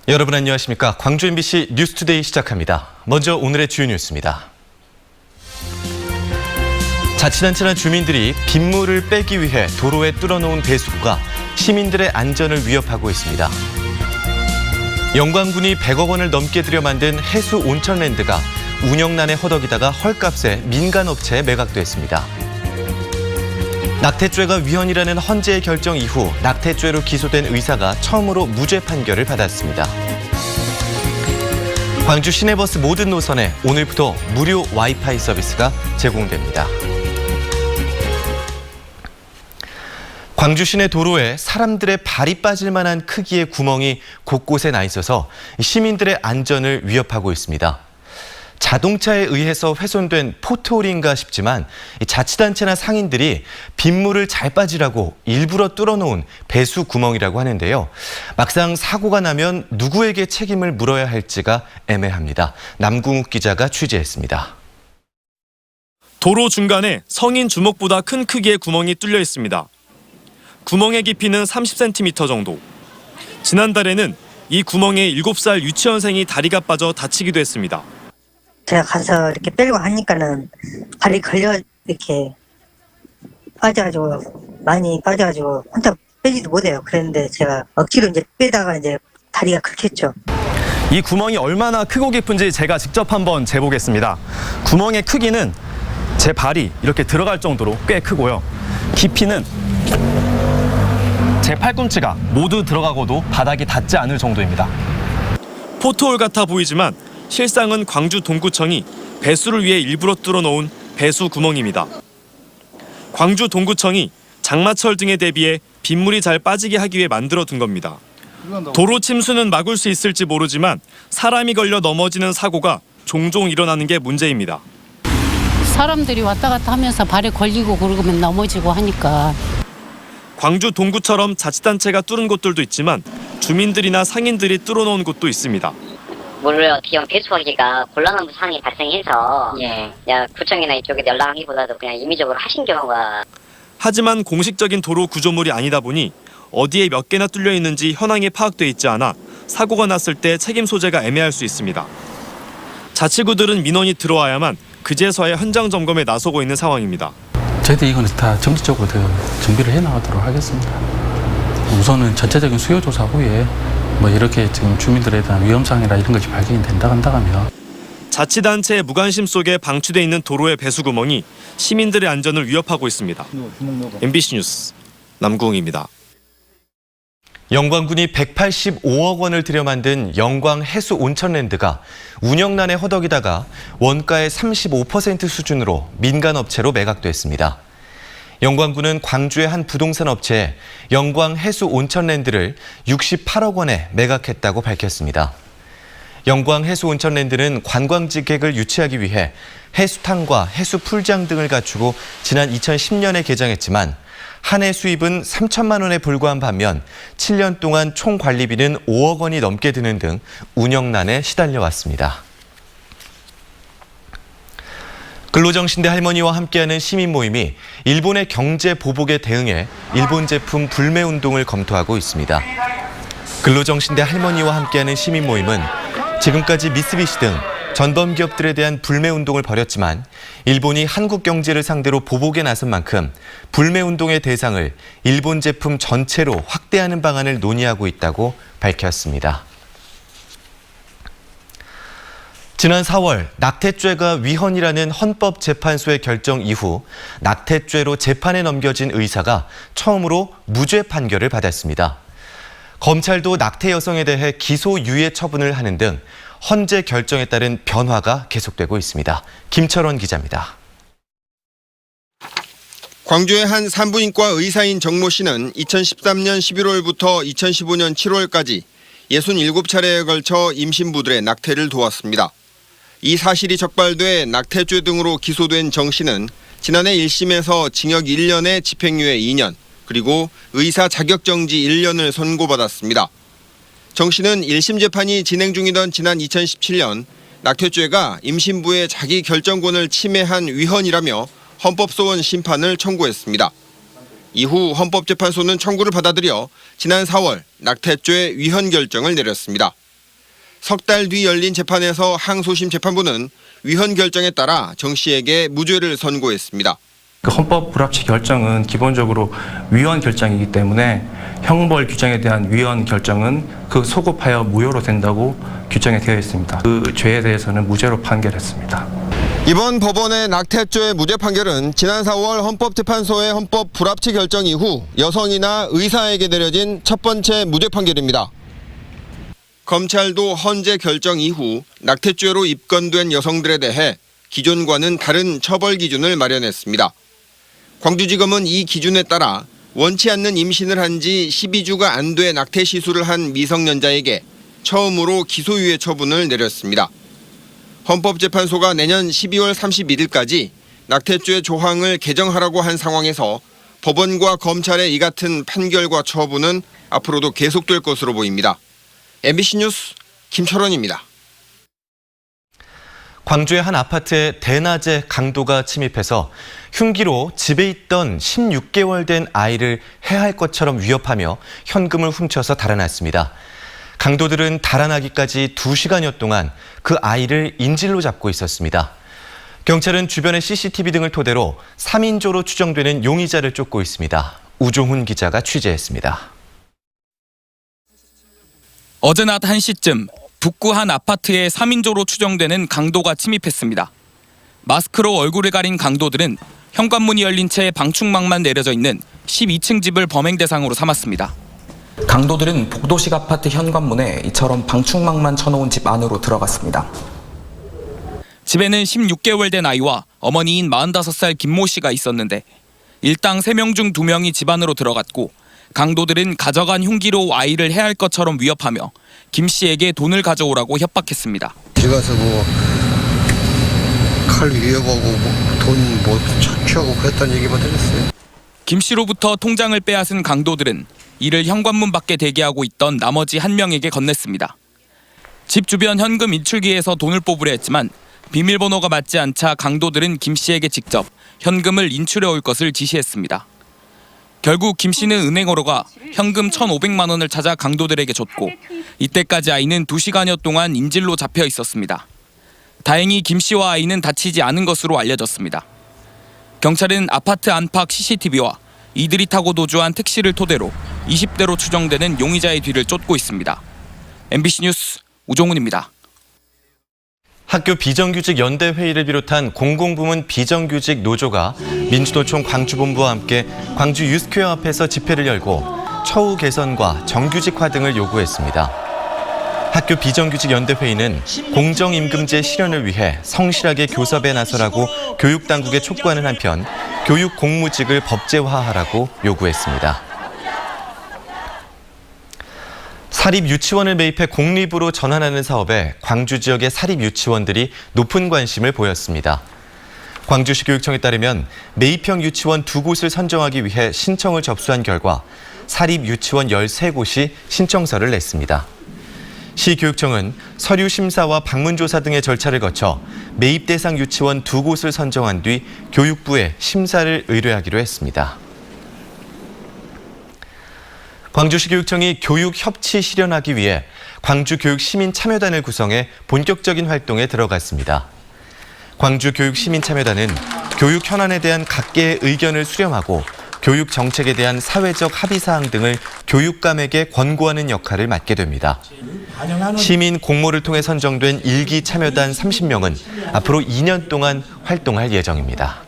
여러분 안녕하십니까? 광주 MBC 뉴스투데이 시작합니다. 먼저 오늘의 주요 뉴스입니다. 자치단체나 주민들이 빗물을 빼기 위해 도로에 뚫어놓은 배수구가 시민들의 안전을 위협하고 있습니다. 영광군이 100억 원을 넘게 들여 만든 해수 온천랜드가 운영난에 허덕이다가 헐값에 민간업체에 매각됐습니다. 낙태죄가 위헌이라는 헌재의 결정 이후 낙태죄로 기소된 의사가 처음으로 무죄 판결을 받았습니다. 광주 시내버스 모든 노선에 오늘부터 무료 와이파이 서비스가 제공됩니다. 광주 시내 도로에 사람들의 발이 빠질 만한 크기의 구멍이 곳곳에 나 있어서 시민들의 안전을 위협하고 있습니다. 자동차에 의해서 훼손된 포트홀인가 싶지만 자치단체나 상인들이 빗물을 잘 빠지라고 일부러 뚫어놓은 배수 구멍이라고 하는데요. 막상 사고가 나면 누구에게 책임을 물어야 할지가 애매합니다. 남궁욱 기자가 취재했습니다. 도로 중간에 성인 주먹보다 큰 크기의 구멍이 뚫려 있습니다. 구멍의 깊이는 30cm 정도. 지난달에는 이 구멍에 7살 유치원생이 다리가 빠져 다치기도 했습니다. 제가 가서 이렇게 빼려고 하니까는 발이 걸려 이렇게 빠져가지고 많이 빠져가지고 혼자 빼지도 못해요. 그랬는데 제가 억지로 이제 빼다가 이제 다리가 긁혔죠. 이 구멍이 얼마나 크고 깊은지 제가 직접 한번 재보겠습니다. 구멍의 크기는 제 발이 이렇게 들어갈 정도로 꽤 크고요. 깊이는 제 팔꿈치가 모두 들어가고도 바닥이 닿지 않을 정도입니다. 포트홀 같아 보이지만 실상은 광주 동구청이 배수를 위해 일부러 뚫어놓은 배수 구멍입니다. 광주 동구청이 장마철 등에 대비해 빗물이 잘 빠지게 하기 위해 만들어둔 겁니다. 도로 침수는 막을 수 있을지 모르지만 사람이 걸려 넘어지는 사고가 종종 일어나는 게 문제입니다. 사람들이 왔다 갔다 하면서 발에 걸리고 그러면 넘어지고 하니까. 광주 동구처럼 자치단체가 뚫은 곳들도 있지만 주민들이나 상인들이 뚫어놓은 곳도 있습니다. 물을 어떻게 하면 배수하기가 곤란한 상황이 발생해서 구청이나 이쪽에 연락하기보다도 그냥 임의적으로 하신 경우가. 하지만 공식적인 도로 구조물이 아니다 보니 어디에 몇 개나 뚫려 있는지 현황이 파악돼 있지 않아 사고가 났을 때 책임 소재가 애매할 수 있습니다. 자치구들은 민원이 들어와야만 그제서야 현장 점검에 나서고 있는 상황입니다. 저희들이 이거는 다 정기적으로 정비를 해나가도록 하겠습니다. 우선은 전체적인 수요 조사 후에 이렇게 지금 주민들에 대한 위험상이나 이런 것이 발견이 된다 한다면 자치단체의 무관심 속에 방치돼 있는 도로의 배수구멍이 시민들의 안전을 위협하고 있습니다. MBC 뉴스 남궁욱입니다. 영광군이 185억 원을 들여 만든 영광 해수 온천랜드가 운영난에 허덕이다가 원가의 35% 수준으로 민간업체로 매각됐습니다. 영광군은 광주의 한 부동산 업체에 영광 해수 온천랜드를 68억 원에 매각했다고 밝혔습니다. 영광 해수 온천랜드는 관광지객을 유치하기 위해 해수탕과 해수 풀장 등을 갖추고 지난 2010년에 개장했지만 한 해 수입은 3천만 원에 불과한 반면 7년 동안 총 관리비는 5억 원이 넘게 드는 등 운영난에 시달려 왔습니다. 근로정신대 할머니와 함께하는 시민 모임이 일본의 경제 보복에 대응해 일본 제품 불매 운동을 검토하고 있습니다. 근로정신대 할머니와 함께하는 시민 모임은 지금까지 미쓰비시 등 전범 기업들에 대한 불매 운동을 벌였지만 일본이 한국 경제를 상대로 보복에 나선 만큼 불매 운동의 대상을 일본 제품 전체로 확대하는 방안을 논의하고 있다고 밝혔습니다. 지난 4월 낙태죄가 위헌이라는 헌법재판소의 결정 이후 낙태죄로 재판에 넘겨진 의사가 처음으로 무죄 판결을 받았습니다. 검찰도 낙태 여성에 대해 기소유예 처분을 하는 등 헌재 결정에 따른 변화가 계속되고 있습니다. 김철원 기자입니다. 광주의 한 산부인과 의사인 정모 씨는 2013년 11월부터 2015년 7월까지 67차례에 걸쳐 임신부들의 낙태를 도왔습니다. 이 사실이 적발돼 낙태죄 등으로 기소된 정 씨는 지난해 1심에서 징역 1년에 집행유예 2년, 그리고 의사 자격정지 1년을 선고받았습니다. 정 씨는 1심 재판이 진행 중이던 지난 2017년 낙태죄가 임신부의 자기 결정권을 침해한 위헌이라며 헌법소원 심판을 청구했습니다. 이후 헌법재판소는 청구를 받아들여 지난 4월 낙태죄 위헌 결정을 내렸습니다. 석 달 뒤 열린 재판에서 항소심 재판부는 위헌 결정에 따라 정 씨에게 무죄를 선고했습니다. 그 헌법 불합치 결정은 기본적으로 위헌 결정이기 때문에 형벌 규정에 대한 위헌 결정은 그 소급하여 무효로 된다고 규정이 되어 있습니다. 그 죄에 대해서는 무죄로 판결했습니다. 이번 법원의 낙태죄 무죄 판결은 지난 4월 헌법재판소의 헌법 불합치 결정 이후 여성이나 의사에게 내려진 첫 번째 무죄 판결입니다. 검찰도 헌재 결정 이후 낙태죄로 입건된 여성들에 대해 기존과는 다른 처벌 기준을 마련했습니다. 광주지검은 이 기준에 따라 원치 않는 임신을 한 지 12주가 안 돼 낙태 시술을 한 미성년자에게 처음으로 기소유예 처분을 내렸습니다. 헌법재판소가 내년 12월 31일까지 낙태죄 조항을 개정하라고 한 상황에서 법원과 검찰의 이 같은 판결과 처분은 앞으로도 계속될 것으로 보입니다. MBC 뉴스 김철원입니다. 광주의 한 아파트에 대낮에 강도가 침입해서 흉기로 집에 있던 16개월 된 아이를 해할 것처럼 위협하며 현금을 훔쳐서 달아났습니다. 강도들은 달아나기까지 2시간여 동안 그 아이를 인질로 잡고 있었습니다. 경찰은 주변의 CCTV 등을 토대로 3인조로 추정되는 용의자를 쫓고 있습니다. 우종훈 기자가 취재했습니다. 어제 낮 1시쯤 북구 한 아파트에 3인조로 추정되는 강도가 침입했습니다. 마스크로 얼굴을 가린 강도들은 현관문이 열린 채 방충망만 내려져 있는 12층 집을 범행 대상으로 삼았습니다. 강도들은 복도식 아파트 현관문에 이처럼 방충망만 쳐놓은 집 안으로 들어갔습니다. 집에는 16개월 된 아이와 어머니인 45살 김모 씨가 있었는데 일당 3명 중 2명이 집 안으로 들어갔고 강도들은 가져간 흉기로 아이를 해할 것처럼 위협하며 김 씨에게 돈을 가져오라고 협박했습니다. 들어가서 칼 위협하고 돈 착취하고 그랬다는 얘기만 들었어요. 김 씨로부터 통장을 빼앗은 강도들은 이를 현관문 밖에 대기하고 있던 나머지 한 명에게 건넸습니다. 집 주변 현금 인출기에서 돈을 뽑으려 했지만 비밀번호가 맞지 않자 강도들은 김 씨에게 직접 현금을 인출해 올 것을 지시했습니다. 결국 김 씨는 은행으로 가 현금 1,500만 원을 찾아 강도들에게 줬고 이때까지 아이는 2시간여 동안 인질로 잡혀 있었습니다. 다행히 김 씨와 아이는 다치지 않은 것으로 알려졌습니다. 경찰은 아파트 안팎 CCTV와 이들이 타고 도주한 택시를 토대로 20대로 추정되는 용의자의 뒤를 쫓고 있습니다. MBC 뉴스 우종훈입니다. 학교 비정규직 연대회의를 비롯한 공공부문 비정규직 노조가 민주노총 광주본부와 함께 광주 유스퀘어 앞에서 집회를 열고 처우 개선과 정규직화 등을 요구했습니다. 학교 비정규직 연대회의는 공정임금제 실현을 위해 성실하게 교섭에 나서라고 교육당국에 촉구하는 한편 교육 공무직을 법제화하라고 요구했습니다. 사립유치원을 매입해 공립으로 전환하는 사업에 광주 지역의 사립유치원들이 높은 관심을 보였습니다. 광주시 교육청에 따르면 매입형 유치원 2곳을 선정하기 위해 신청을 접수한 결과 사립유치원 13곳이 신청서를 냈습니다. 시교육청은 서류 심사와 방문조사 등의 절차를 거쳐 매입 대상 유치원 2곳을 선정한 뒤 교육부에 심사를 의뢰하기로 했습니다. 광주시 교육청이 교육 협치 실현하기 위해 광주교육시민참여단을 구성해 본격적인 활동에 들어갔습니다. 광주교육시민참여단은 교육 현안에 대한 각계의 의견을 수렴하고 교육 정책에 대한 사회적 합의사항 등을 교육감에게 권고하는 역할을 맡게 됩니다. 시민 공모를 통해 선정된 1기 참여단 30명은 앞으로 2년 동안 활동할 예정입니다.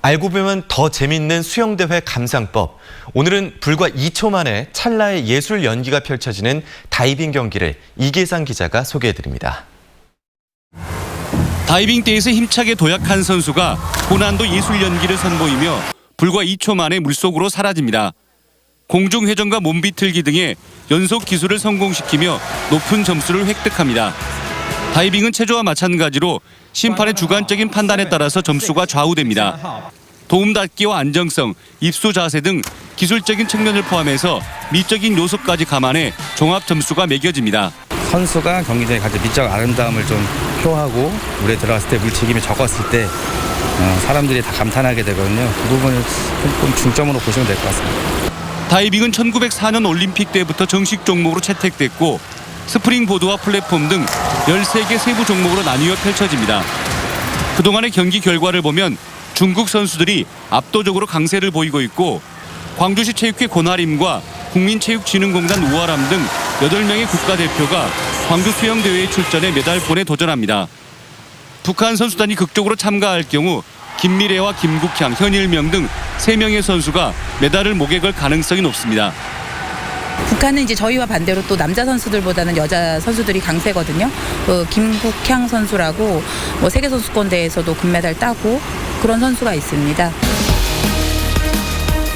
알고 보면 더 재밌는 수영대회 감상법. 오늘은 불과 2초 만에 찰나의 예술 연기가 펼쳐지는 다이빙 경기를 이계상 기자가 소개해드립니다. 다이빙대에서 힘차게 도약한 선수가 고난도 예술 연기를 선보이며 불과 2초 만에 물속으로 사라집니다. 공중회전과 몸비틀기 등의 연속 기술을 성공시키며 높은 점수를 획득합니다. 다이빙은 체조와 마찬가지로 심판의 주관적인 판단에 따라서 점수가 좌우됩니다. 도움닫기와 안정성, 입수 자세 등 기술적인 측면을 포함해서 미적인 요소까지 감안해 종합 점수가 매겨집니다. 선수가 경기장에 가진 미적 아름다움을 좀 표하고 물에 들어갔을 때 물튀김이 적었을 때 사람들이 다 감탄하게 되거든요. 그 부분을 좀 중점으로 보시면 될 것 같습니다. 다이빙은 1904년 올림픽 때부터 정식 종목으로 채택됐고 스프링보드와 플랫폼 등 13개 세부 종목으로 나뉘어 펼쳐집니다. 그동안의 경기 결과를 보면 중국 선수들이 압도적으로 강세를 보이고 있고 광주시 체육회 권하림과 국민체육진흥공단 우아람 등 8명의 국가대표가 광주 수영대회에 출전해 메달폰에 도전합니다. 북한 선수단이 극적으로 참가할 경우 김미래와 김국향, 현일명 등 3명의 선수가 메달을 목에 걸 가능성이 높습니다. 북한은 이제 저희와 반대로 또 남자 선수들보다는 여자 선수들이 강세거든요. 김국향 선수라고 세계 선수권 대회에서도 금메달 따고 그런 선수가 있습니다.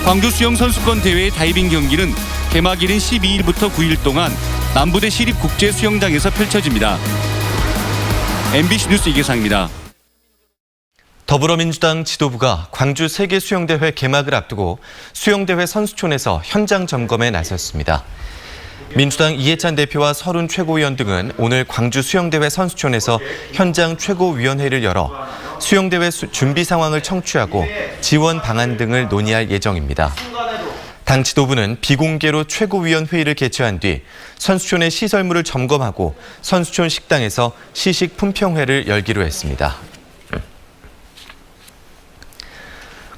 광주 수영 선수권 대회의 다이빙 경기는 개막일인 12일부터 9일 동안 남부대 시립국제수영장에서 펼쳐집니다. MBC 뉴스 이계상입니다. 더불어민주당 지도부가 광주 세계수영대회 개막을 앞두고 수영대회 선수촌에서 현장 점검에 나섰습니다. 민주당 이해찬 대표와 서른 최고위원 등은 오늘 광주 수영대회 선수촌에서 현장 최고위원회를 열어 수영대회 준비 상황을 청취하고 지원 방안 등을 논의할 예정입니다. 당 지도부는 비공개로 최고위원 회의를 개최한 뒤 선수촌의 시설물을 점검하고 선수촌 식당에서 시식 품평회를 열기로 했습니다.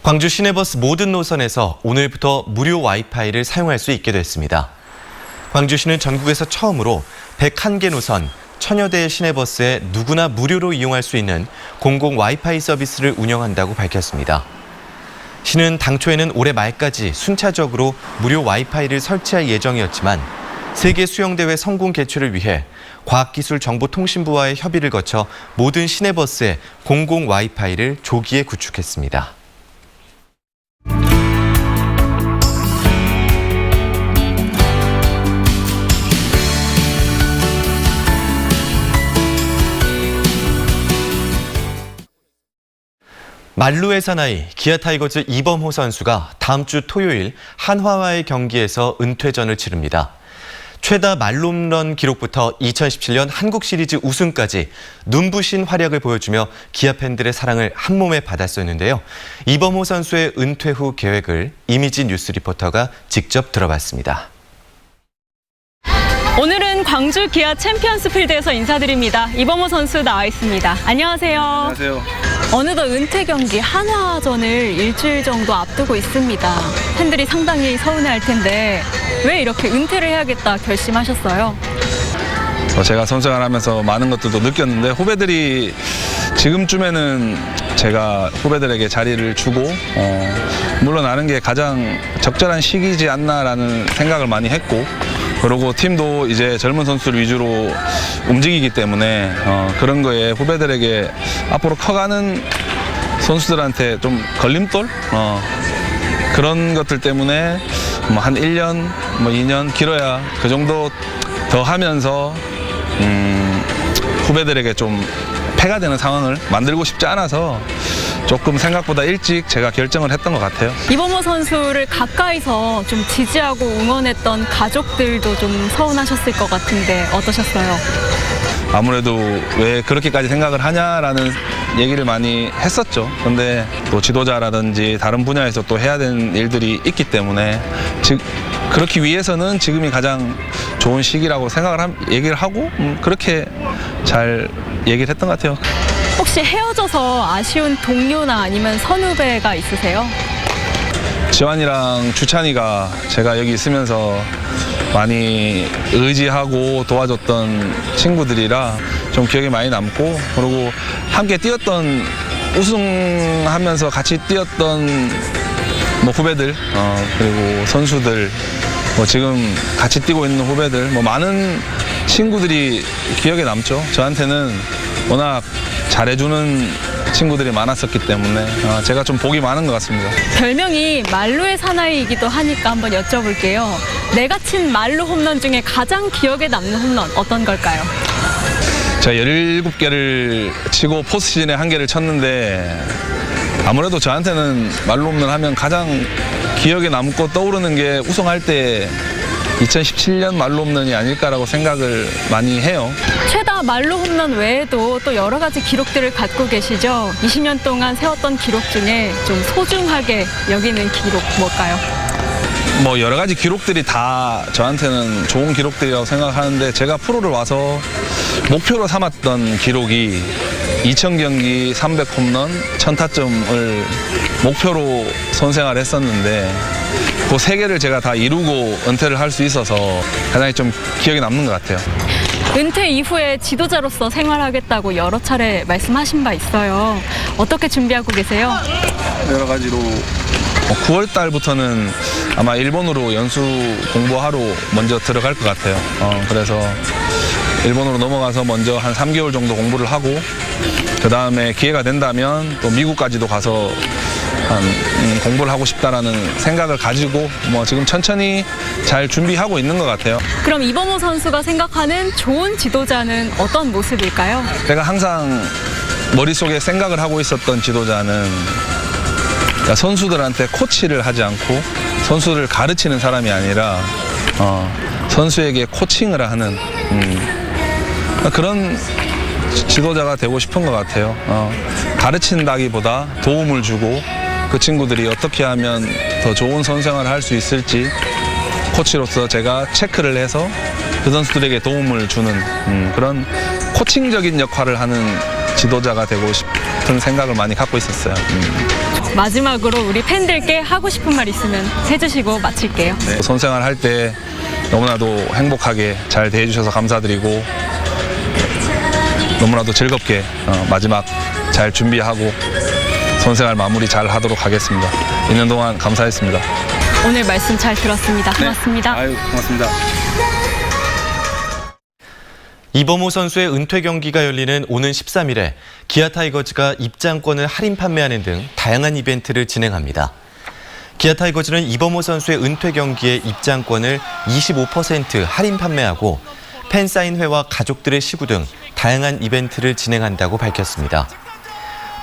광주 시내버스 모든 노선에서 오늘부터 무료 와이파이를 사용할 수 있게 됐습니다. 광주시는 전국에서 처음으로 101개 노선, 1000여 대의 시내버스에 누구나 무료로 이용할 수 있는 공공 와이파이 서비스를 운영한다고 밝혔습니다. 시는 당초에는 올해 말까지 순차적으로 무료 와이파이를 설치할 예정이었지만 세계수영대회 성공 개최를 위해 과학기술정보통신부와의 협의를 거쳐 모든 시내버스에 공공 와이파이를 조기에 구축했습니다. 만루의 사나이 기아 타이거즈 이범호 선수가 다음 주 토요일 한화와의 경기에서 은퇴전을 치릅니다. 최다 만홈런 기록부터 2017년 한국 시리즈 우승까지 눈부신 활약을 보여주며 기아 팬들의 사랑을 한몸에 받았었는데요. 이범호 선수의 은퇴 후 계획을 이미지 뉴스 리포터가 직접 들어봤습니다. 오늘은 광주 기아 챔피언스 필드에서 인사드립니다. 이범호 선수 나와 있습니다. 안녕하세요. 안녕하세요. 어느덧 은퇴 경기 한화전을 일주일 정도 앞두고 있습니다. 팬들이 상당히 서운해할 텐데 왜 이렇게 은퇴를 해야겠다 결심하셨어요? 제가 선수생활 하면서 많은 것들도 느꼈는데 후배들이 지금쯤에는 제가 후배들에게 자리를 주고 물러나는 게 가장 적절한 시기이지 않나라는 생각을 많이 했고 그리고 팀도 이제 젊은 선수를 위주로 움직이기 때문에 그런 거에 후배들에게 앞으로 커가는 선수들한테 좀 걸림돌? 그런 것들 때문에 뭐 한 1년, 뭐 2년 길어야 그 정도 더 하면서 후배들에게 좀 폐가 되는 상황을 만들고 싶지 않아서 조금 생각보다 일찍 제가 결정을 했던 것 같아요. 이범호 선수를 가까이서 좀 지지하고 응원했던 가족들도 좀 서운하셨을 것 같은데 어떠셨어요? 아무래도 왜 그렇게까지 생각을 하냐라는 얘기를 많이 했었죠. 근데 또 지도자라든지 다른 분야에서 또 해야 되는 일들이 있기 때문에 그렇기 위해서는 지금이 가장 좋은 시기라고 얘기를 하고 그렇게 잘 얘기를 했던 것 같아요. 혹시 헤어져서 아쉬운 동료나 아니면 선후배가 있으세요? 지환이랑 주찬이가 제가 여기 있으면서 많이 의지하고 도와줬던 친구들이라 좀 기억에 많이 남고 그리고 함께 뛰었던 우승하면서 같이 뛰었던 뭐 후배들 그리고 선수들 뭐 지금 같이 뛰고 있는 후배들 뭐 많은 친구들이 기억에 남죠. 저한테는 워낙 잘해주는 친구들이 많았었기 때문에 제가 좀 복이 많은 것 같습니다. 별명이 만루의 사나이이기도 하니까 한번 여쭤볼게요. 내가 친 만루 홈런 중에 가장 기억에 남는 홈런 어떤 걸까요? 제가 17개를 치고 포스트시즌에 1개를 쳤는데 아무래도 저한테는 만루 홈런 하면 가장 기억에 남고 떠오르는 게 우승할 때 2017년 말로 홈런이 아닐까라고 생각을 많이 해요. 최다 말로 홈런 외에도 또 여러 가지 기록들을 갖고 계시죠. 20년 동안 세웠던 기록 중에 좀 소중하게 여기는 기록 뭘까요? 뭐 여러 가지 기록들이 다 저한테는 좋은 기록들이라고 생각하는데 제가 프로를 와서 목표로 삼았던 기록이 2000경기 300홈런 1000타점을 목표로 선생활을 했었는데 그 세 개를 제가 다 이루고 은퇴를 할 수 있어서 가장 좀 기억에 남는 것 같아요. 은퇴 이후에 지도자로서 생활하겠다고 여러 차례 말씀하신 바 있어요. 어떻게 준비하고 계세요? 여러 가지로 9월 달부터는 아마 일본으로 연수 공부하러 먼저 들어갈 것 같아요. 그래서 일본으로 넘어가서 먼저 한 3개월 정도 공부를 하고 그 다음에 기회가 된다면 또 미국까지도 가서 공부를 하고 싶다라는 생각을 가지고 뭐 지금 천천히 잘 준비하고 있는 것 같아요. 그럼 이범호 선수가 생각하는 좋은 지도자는 어떤 모습일까요? 제가 항상 머릿속에 생각을 하고 있었던 지도자는 선수들한테 코치를 하지 않고 선수를 가르치는 사람이 아니라 선수에게 코칭을 하는 그런 지도자가 되고 싶은 것 같아요. 가르친다기보다 도움을 주고 그 친구들이 어떻게 하면 더 좋은 선생활을 할 수 있을지 코치로서 제가 체크를 해서 그 선수들에게 도움을 주는 그런 코칭적인 역할을 하는 지도자가 되고 싶은 생각을 많이 갖고 있었어요. 마지막으로 우리 팬들께 하고 싶은 말 있으면 해주시고 마칠게요. 네. 선생활 할 때 너무나도 행복하게 잘 대해주셔서 감사드리고 너무나도 즐겁게 마지막 잘 준비하고 선생활 마무리 잘 하도록 하겠습니다. 있는 동안 감사했습니다. 오늘 말씀 잘 들었습니다. 고맙습니다. 네. 아유, 고맙습니다. 이범호 선수의 은퇴 경기가 열리는 오는 13일에 기아 타이거즈가 입장권을 할인 판매하는 등 다양한 이벤트를 진행합니다. 기아 타이거즈는 이범호 선수의 은퇴 경기의 입장권을 25% 할인 판매하고 팬사인회와 가족들의 시구 등 다양한 이벤트를 진행한다고 밝혔습니다.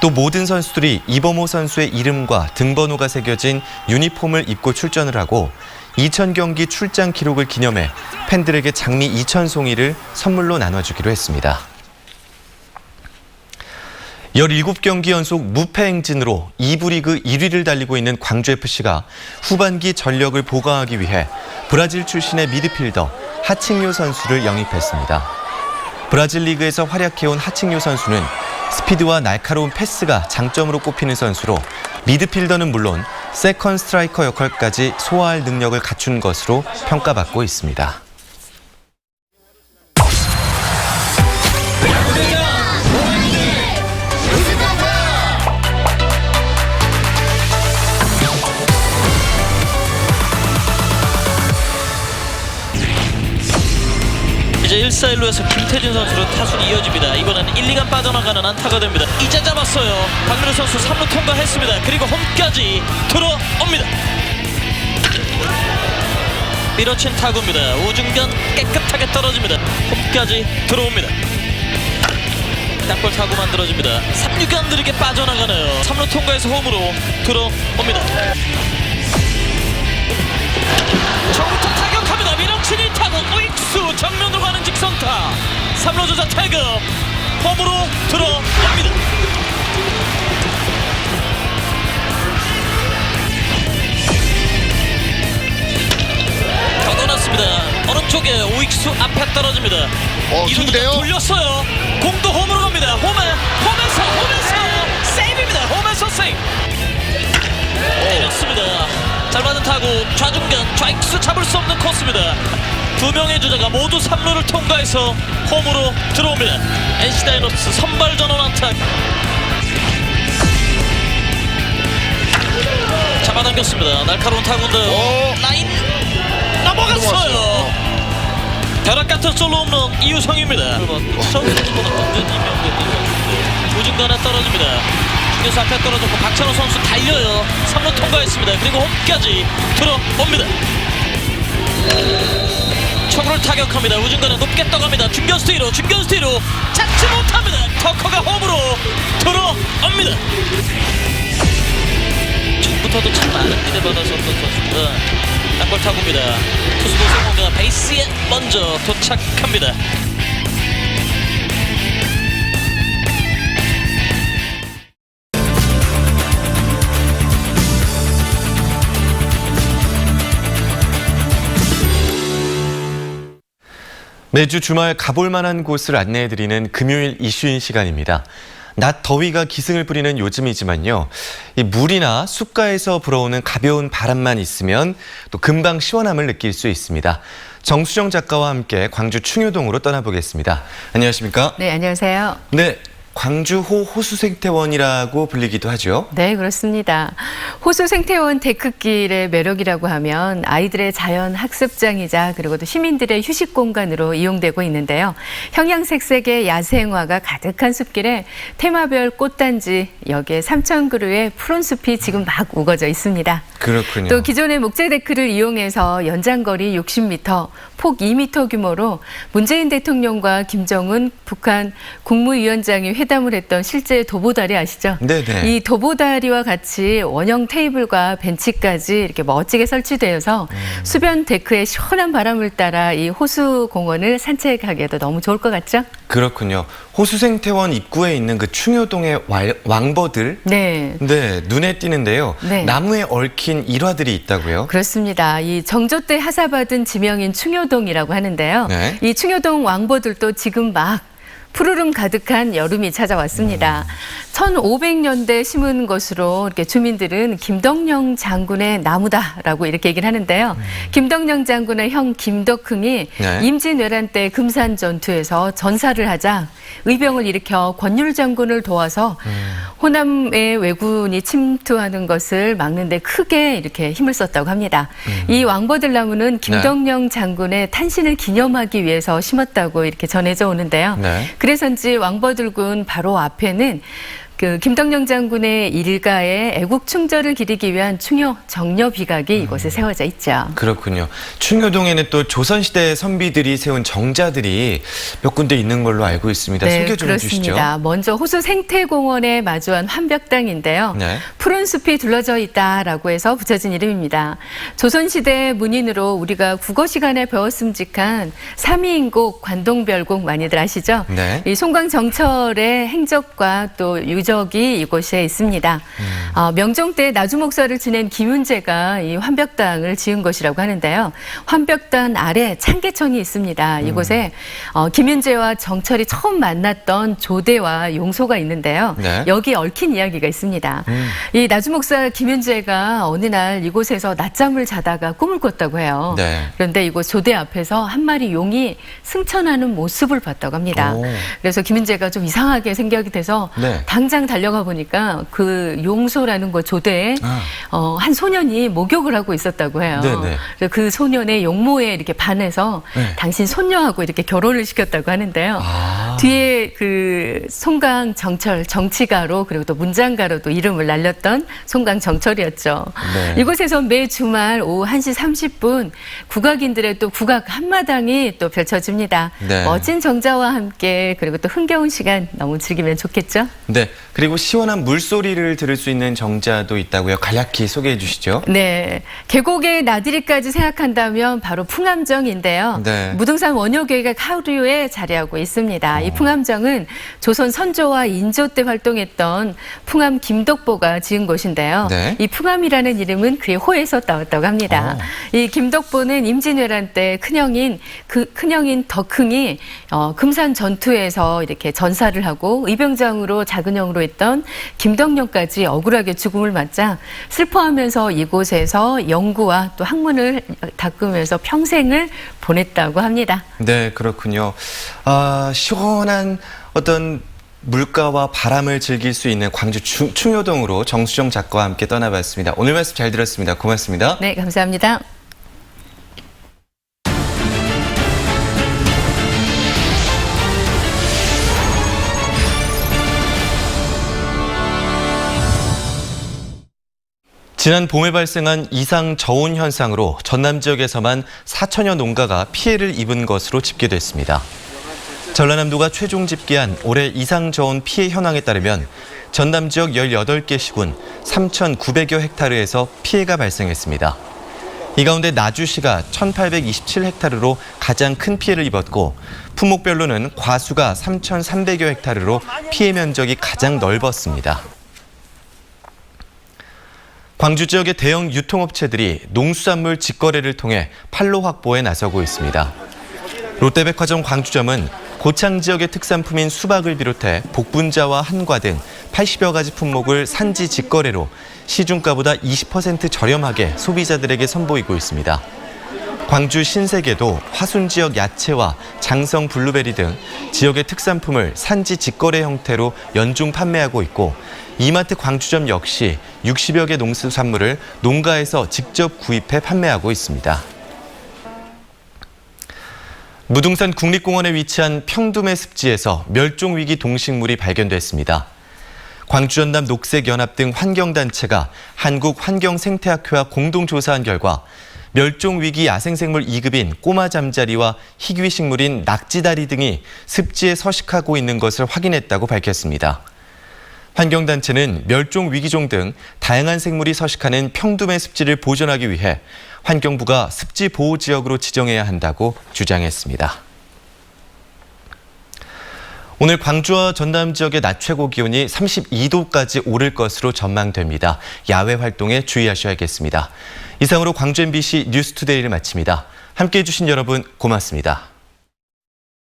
또 모든 선수들이 이범호 선수의 이름과 등번호가 새겨진 유니폼을 입고 출전을 하고 2000경기 출장 기록을 기념해 팬들에게 장미 2000송이를 선물로 나눠주기로 했습니다. 17경기 연속 무패 행진으로 2부 리그 1위를 달리고 있는 광주FC가 후반기 전력을 보강하기 위해 브라질 출신의 미드필더 하칭요 선수를 영입했습니다. 브라질 리그에서 활약해온 하칭요 선수는 스피드와 날카로운 패스가 장점으로 꼽히는 선수로 미드필더는 물론 세컨 스트라이커 역할까지 소화할 능력을 갖춘 것으로 평가받고 있습니다. 이제 1-4-1루에서 김태진 선수로 타순이 이어집니다. 이번에는 1, 2간 빠져나가는 안타가 됩니다. 이제 잡았어요. 박민호 선수 3루 통과했습니다. 그리고 홈까지 들어옵니다. 밀어친 타구입니다. 우중간 깨끗하게 떨어집니다. 홈까지 들어옵니다. 땅볼 타구 만들어집니다. 3루간 느리게 빠져나가네요. 3루 통과해서 홈으로 들어옵니다. 정부터 타격합니다. 밀어친 이 타구 우익수 정면으로 가는 직선타. 3루 주자 태그 홈으로 들어옵니다. 걷어놨습니다. 오른쪽에 우익수 앞에 떨어집니다. 이루주자 돌렸어요. 공도 홈으로 갑니다. 홈에서 세이브입니다. 홈에서 세이브. 때렸습니다. 잘 맞은 타구 좌중간 좌익수 잡을 수 없는 코스입니다. 두 명의 주자가 모두 3루를 통과해서 홈으로 들어옵니다. NC 다이노스 선발 전원 안타. 잡아당겼습니다. 날카로운 타구인데요. 라인 넘어갔어요. 벼락 같은 솔로 홈런 이우성입니다. 선수보다 완전히 명됐던 선수인데 우중간에 떨어집니다. 중견수 앞에 떨어졌고 박찬호 선수 달려요. 3루 통과했습니다. 그리고 홈까지 들어옵니다. 초구를 타격합니다. 우중간에 높게 떠갑니다. 중견수 뒤로 잡지 못합니다. 터커가 홈으로 들어옵니다. 타구부터도 참 많은 기대받았었던 선수입니다. 땅볼 타구입니다. 투수 노성호가 베이스에 먼저 도착합니다. 매주 주말 가볼 만한 곳을 안내해드리는 금요일 이슈인 시간입니다. 낮 더위가 기승을 부리는 요즘이지만요. 이 물이나 숲가에서 불어오는 가벼운 바람만 있으면 또 금방 시원함을 느낄 수 있습니다. 정수정 작가와 함께 광주 충효동으로 떠나보겠습니다. 안녕하십니까? 네, 안녕하세요. 네. 광주호 호수생태원이라고 불리기도 하죠. 네, 그렇습니다. 호수생태원 데크길의 매력이라고 하면 아이들의 자연 학습장이자 그리고 또 시민들의 휴식 공간으로 이용되고 있는데요. 형양색색의 야생화가 가득한 숲길에 테마별 꽃단지, 여기에 3,000그루의 푸른 숲이 지금 막 우거져 있습니다. 그렇군요. 또 기존의 목재 데크를 이용해서 연장거리 60m, 폭 2m 규모로 문재인 대통령과 김정은 북한 국무위원장이 회담을 했던 실제 도보다리 아시죠? 네네. 이 도보다리와 같이 원형 테이블과 벤치까지 이렇게 멋지게 설치되어서 수변 데크에 시원한 바람을 따라 이 호수 공원을 산책하기에도 너무 좋을 것 같죠? 그렇군요. 호수생태원 입구에 있는 그 충효동의 왕버들. 네. 네, 눈에 띄는데요. 네. 나무에 얽힌 일화들이 있다고요? 그렇습니다. 이 정조 때 하사받은 지명인 충효동이라고 하는데요. 네. 이 충효동 왕버들도 지금 막 푸르름 가득한 여름이 찾아왔습니다. 1500년대 심은 것으로 이렇게 주민들은 김덕령 장군의 나무다라고 이렇게 얘기를 하는데요. 김덕령 장군의 형 김덕흥이 네. 임진왜란 때 금산 전투에서 전사를 하자 의병을 일으켜 권율 장군을 도와서 호남의 왜군이 침투하는 것을 막는 데 크게 이렇게 힘을 썼다고 합니다. 이 왕버들 나무는 김덕령 장군의 탄신을 기념하기 위해서 심었다고 이렇게 전해져 오는데요. 네. 그래서인지 왕버들군 바로 앞에는 그 김덕령 장군의 일가의 애국 충절을 기리기 위한 충효 정려 비각이 이곳에 세워져 있죠. 그렇군요. 충효동에는 또 조선시대 선비들이 세운 정자들이 몇 군데 있는 걸로 알고 있습니다. 네, 소개 좀 해주시죠. 그렇습니다. 먼저 호수 생태공원에 마주한 환벽당인데요. 네. 푸른 숲이 둘러져 있다라고 해서 붙여진 이름입니다. 조선시대 문인으로 우리가 국어 시간에 배웠음직한 삼위인곡, 관동별곡 많이들 아시죠? 네. 이 송광정철의 행적과 또 유적이 이곳에 있습니다. 명종 때 나주목사를 지낸 김윤재가 이 환벽당을 지은 것이라고 하는데요. 환벽당 아래 창계천이 있습니다. 이곳에 김윤재와 정철이 처음 만났던 조대와 용소가 있는데요. 네. 여기 얽힌 이야기가 있습니다. 이 나주목사 김윤재가 어느 날 이곳에서 낮잠을 자다가 꿈을 꿨다고 해요. 네. 그런데 이곳 조대 앞에서 한 마리 용이 승천하는 모습을 봤다고 합니다. 오. 그래서 김윤재가 좀 이상하게 생각이 돼서 네. 당장 달려가 보니까 그 용소라는 곳 조대에 한 소년이 목욕을 하고 있었다고 해요. 네네. 그래서 그 소년의 용모에 이렇게 반해서 네. 당신 손녀하고 이렇게 결혼을 시켰다고 하는데요. 뒤에 그 송강 정철 정치가로 그리고 또 문장가로도 이름을 날렸던 송강 정철이었죠. 네. 이곳에서 매 주말 오후 1시 30분 국악인들의 또 국악 한마당이 또 펼쳐집니다. 네. 멋진 정자와 함께 그리고 또 흥겨운 시간 너무 즐기면 좋겠죠? 네. 그리고 시원한 물소리를 들을 수 있는 정자도 있다고요. 간략히 소개해 주시죠. 네. 계곡의 나들이까지 생각한다면 바로 풍암정인데요. 네. 무등산 원효계획 하류에 자리하고 있습니다. 이 풍암정은 조선 선조와 인조 때 활동했던 풍암 김덕보가 지은 곳인데요. 네. 이 풍암이라는 이름은 그의 호에서 따왔다고 합니다. 이 김덕보는 임진왜란 때 큰형인 덕흥이 금산 전투에서 이렇게 전사를 하고 의병장으로 작은 형으로 했던 김덕령까지 억울하게 죽음을 맞자 슬퍼하면서 이곳에서 연구와 또 학문을 닦으면서 평생을 보냈다고 합니다. 네, 그렇군요. 시원한 어떤 물가와 바람을 즐길 수 있는 광주 충효동으로 정수정 작가와 함께 떠나봤습니다. 오늘 말씀 잘 들었습니다. 고맙습니다. 네, 감사합니다. 지난 봄에 발생한 이상 저온 현상으로 전남 지역에서만 4천여 농가가 피해를 입은 것으로 집계됐습니다. 전라남도가 최종 집계한 올해 이상저온 피해 현황에 따르면 전남 지역 18개 시군 3,900여 헥타르에서 피해가 발생했습니다. 이 가운데 나주시가 1,827헥타르로 가장 큰 피해를 입었고 품목별로는 과수가 3,300여 헥타르로 피해 면적이 가장 넓었습니다. 광주 지역의 대형 유통업체들이 농수산물 직거래를 통해 판로 확보에 나서고 있습니다. 롯데백화점 광주점은 고창 지역의 특산품인 수박을 비롯해 복분자와 한과 등 80여 가지 품목을 산지 직거래로 시중가보다 20% 저렴하게 소비자들에게 선보이고 있습니다. 광주 신세계도 화순 지역 야채와 장성 블루베리 등 지역의 특산품을 산지 직거래 형태로 연중 판매하고 있고 이마트 광주점 역시 60여 개 농수산물을 농가에서 직접 구입해 판매하고 있습니다. 무등산 국립공원에 위치한 평둠의 습지에서 멸종위기 동식물이 발견됐습니다. 광주전남 녹색연합 등 환경단체가 한국환경생태학회와 공동조사한 결과 멸종위기 야생생물 2급인 꼬마 잠자리와 희귀식물인 낙지다리 등이 습지에 서식하고 있는 것을 확인했다고 밝혔습니다. 환경단체는 멸종위기종 등 다양한 생물이 서식하는 평둠의 습지를 보존하기 위해 환경부가 습지 보호지역으로 지정해야 한다고 주장했습니다. 오늘 광주와 전남 지역의 낮 최고 기온이 32도까지 오를 것으로 전망됩니다. 야외 활동에 주의하셔야겠습니다. 이상으로 광주 MBC 뉴스투데이를 마칩니다. 함께해 주신 여러분 고맙습니다.